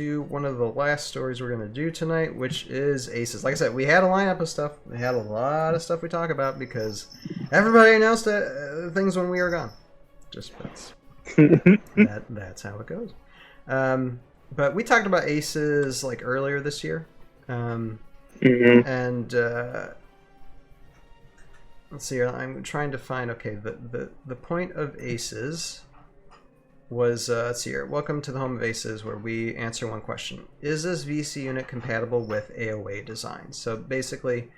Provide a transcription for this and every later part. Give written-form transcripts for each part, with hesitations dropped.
to one of the last stories we're going to do tonight, which is ACES. Like I said, we had a lineup of stuff. We had a lot of stuff we talk about because everybody announced things when we were gone. Just that's how it goes. But we talked about ACES like earlier this year. And let's see. I'm trying to find. Okay, the point of ACES was let's see here. Welcome to the home of ACES, where we answer one question: is this VC unit compatible with AOA design? So basically,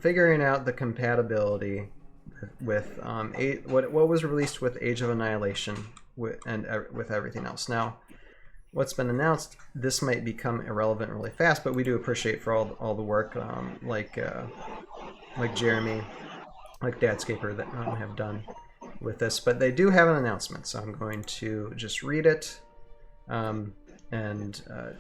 figuring out the compatibility with what was released with Age of Annihilation with everything else. Now, what's been announced, this might become irrelevant really fast, but we do appreciate for all the work like Jeremy, like Dadscaper that have done with this. But they do have an announcement, so I'm going to just read it and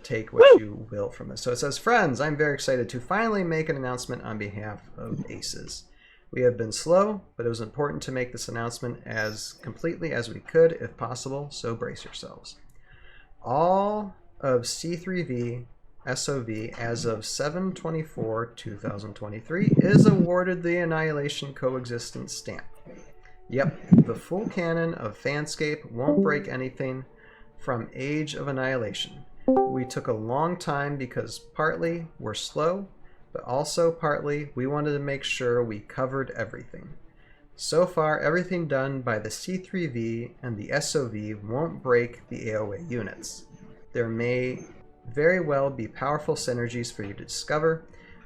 take what you will from this. So it says, "Friends, I'm very excited to finally make an announcement on behalf of ACES. We have been slow, but it was important to make this announcement as completely as we could, if possible, so brace yourselves. All of C3V SOV as of 7/24/2023 is awarded the Annihilation Coexistence stamp. Yep, the full canon of Fanscape won't break anything from Age of Annihilation. We took a long time because partly we're slow, but also partly we wanted to make sure we covered everything. So far, everything done by the C3V and the SOV won't break the AOA units. There may very well be powerful synergies for you to discover.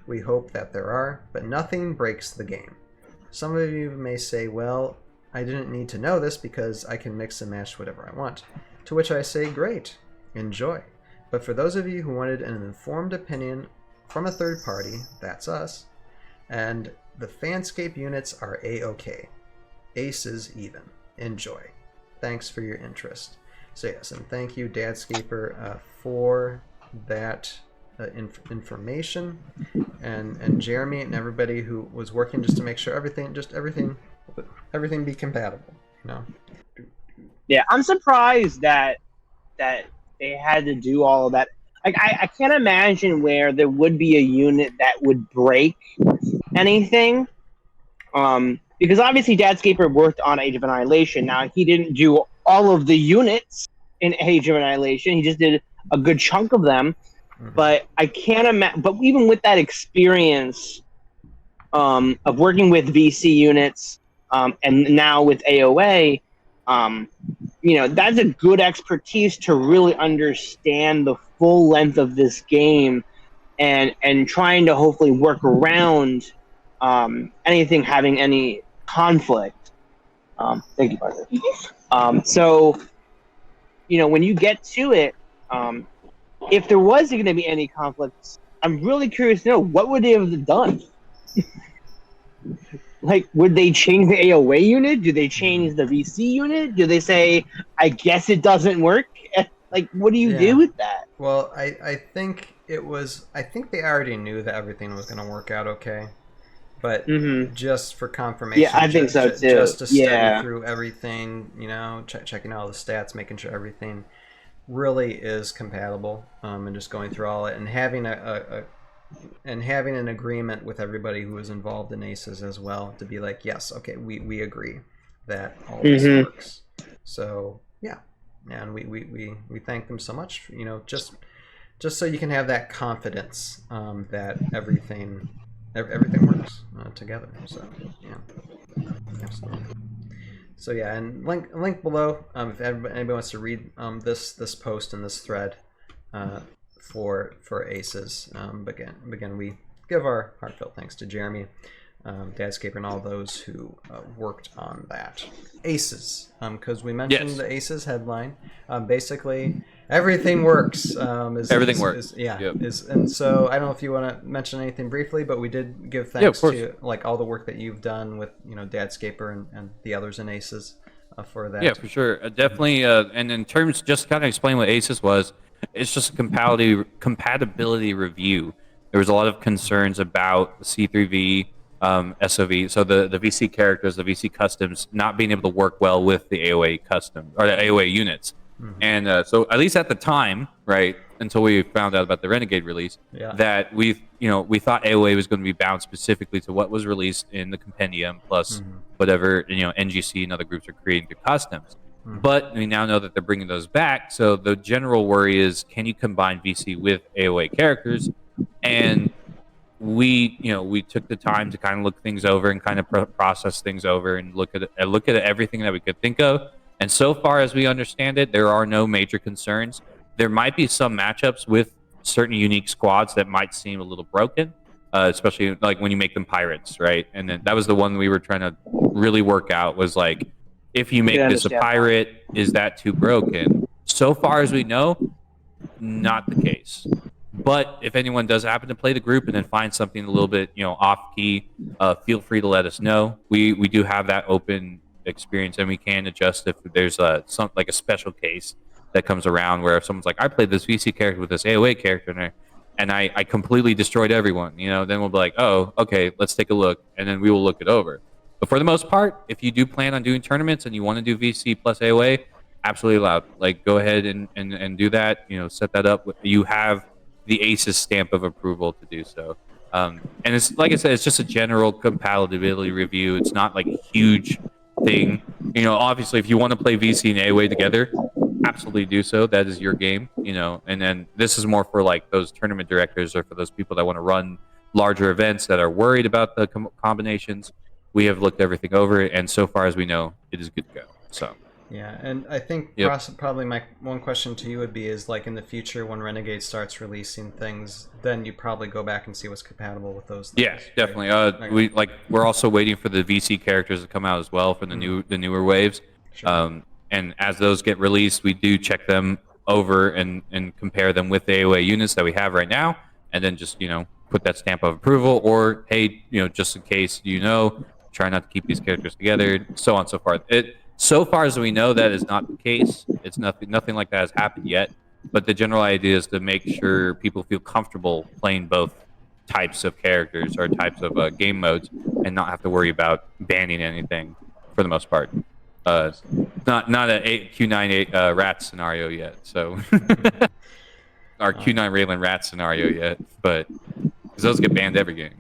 We hope that there are, but nothing breaks the game. Some of you may say, well, I didn't need to know this because I can mix and match whatever I want. To which I say, great, enjoy. But for those of you who wanted an informed opinion from a third party, that's us, and the Fanscape units are A-OK. ACES even. Enjoy. Thanks for your interest." So yes, and thank you, Dadscaper, for that information, and Jeremy and everybody who was working just to make sure everything be compatible. You know. Yeah, I'm surprised that they had to do all of that. Like, I can't imagine where there would be a unit that would break anything. Because obviously Dadscaper worked on Age of Annihilation. Now, he didn't do all of the units in Age of Annihilation. He just did a good chunk of them. Mm-hmm. But I can't imagine. But even with that experience of working with VC units and now with AOA, that's a good expertise to really understand the full length of this game and trying to hopefully work around anything having any conflict. Thank you, partner. So, when you get to it, if there was going to be any conflicts, I'm really curious to know, what would they have done? Like, would they change the AOA unit? Do they change the VC unit? Do they say, I guess it doesn't work? Like, what do you do with that? Well, I think they already knew that everything was going to work out okay. But just for confirmation, yeah, I think so too. Just to study through everything, checking all the stats, making sure everything really is compatible, and just going through all it and having having an agreement with everybody who was involved in ACES as well to be like, yes, okay, we agree that all this works. So yeah, and we thank them so much. Just so you can have that confidence that everything works together. So yeah, absolutely. So yeah, and link below if anybody wants to read this post and this thread for ACES. Again, we give our heartfelt thanks to Jeremy, Dadscaper, and all those who worked on that. ACES, because we mentioned the ACES headline. Basically, everything works. Everything works. And so I don't know if you want to mention anything briefly, but we did give thanks to like all the work that you've done with Dadscaper and the others in ACES for that. Yeah, for sure, definitely. And in terms, just kind of explain what ACES was. It's just a compatibility review. There was a lot of concerns about the C3V, SOV, so the VC characters, the VC customs, not being able to work well with the AOA custom or the AOA units. Mm-hmm. And so at least at the time, right, until we found out about the Renegade release, Yeah. that we thought AOA was going to be bound specifically to what was released in the compendium, plus whatever NGC and other groups are creating through customs. But we now know that they're bringing those back. So the general worry is, can you combine VC with AOA characters? And we took the time to kind of look things over and kind of process things over and look at everything that we could think of. And so far as we understand it, there are no major concerns. There might be some matchups with certain unique squads that might seem a little broken, especially like when you make them pirates, right? And then that was the one we were trying to really work out, was like, if you make this a pirate, is that too broken? So far as we know, not the case. But if anyone does happen to play the group and then find something a little bit off key, feel free to let us know. We do have that open experience, and we can adjust if there's some like a special case that comes around where if someone's like, I played this VC character with this AOA character and I completely destroyed everyone, then we'll be like, oh, okay, let's take a look, and then we will look it over. But for the most part, if you do plan on doing tournaments and you want to do VC plus AOA, absolutely allowed. Like, go ahead and do that. Set that up. You have the ACES stamp of approval to do so. And it's like I said, it's just a general compatibility review. It's not like a huge thing. Obviously, if you want to play VC and AOA together, absolutely do so. That is your game. And then this is more for like those tournament directors or for those people that want to run larger events that are worried about the combinations. We have looked everything over, and so far as we know, it is good to go. So. Yeah, and I think probably my one question to you would be is, like, in the future when Renegade starts releasing things, then you probably go back and see what's compatible with those things. Yeah, definitely. We're also waiting for the VC characters to come out as well for the newer waves. Sure. And as those get released, we do check them over and compare them with the AOA units that we have right now, and then just put that stamp of approval, or hey, just in case try not to keep these characters together, so on and so forth. So far as we know, that is not the case. It's nothing like that has happened yet. But the general idea is to make sure people feel comfortable playing both types of characters or types of game modes, and not have to worry about banning anything for the most part. Not a Q9 rat scenario yet. So our Q9 Raylan rat scenario yet, but because those get banned every game.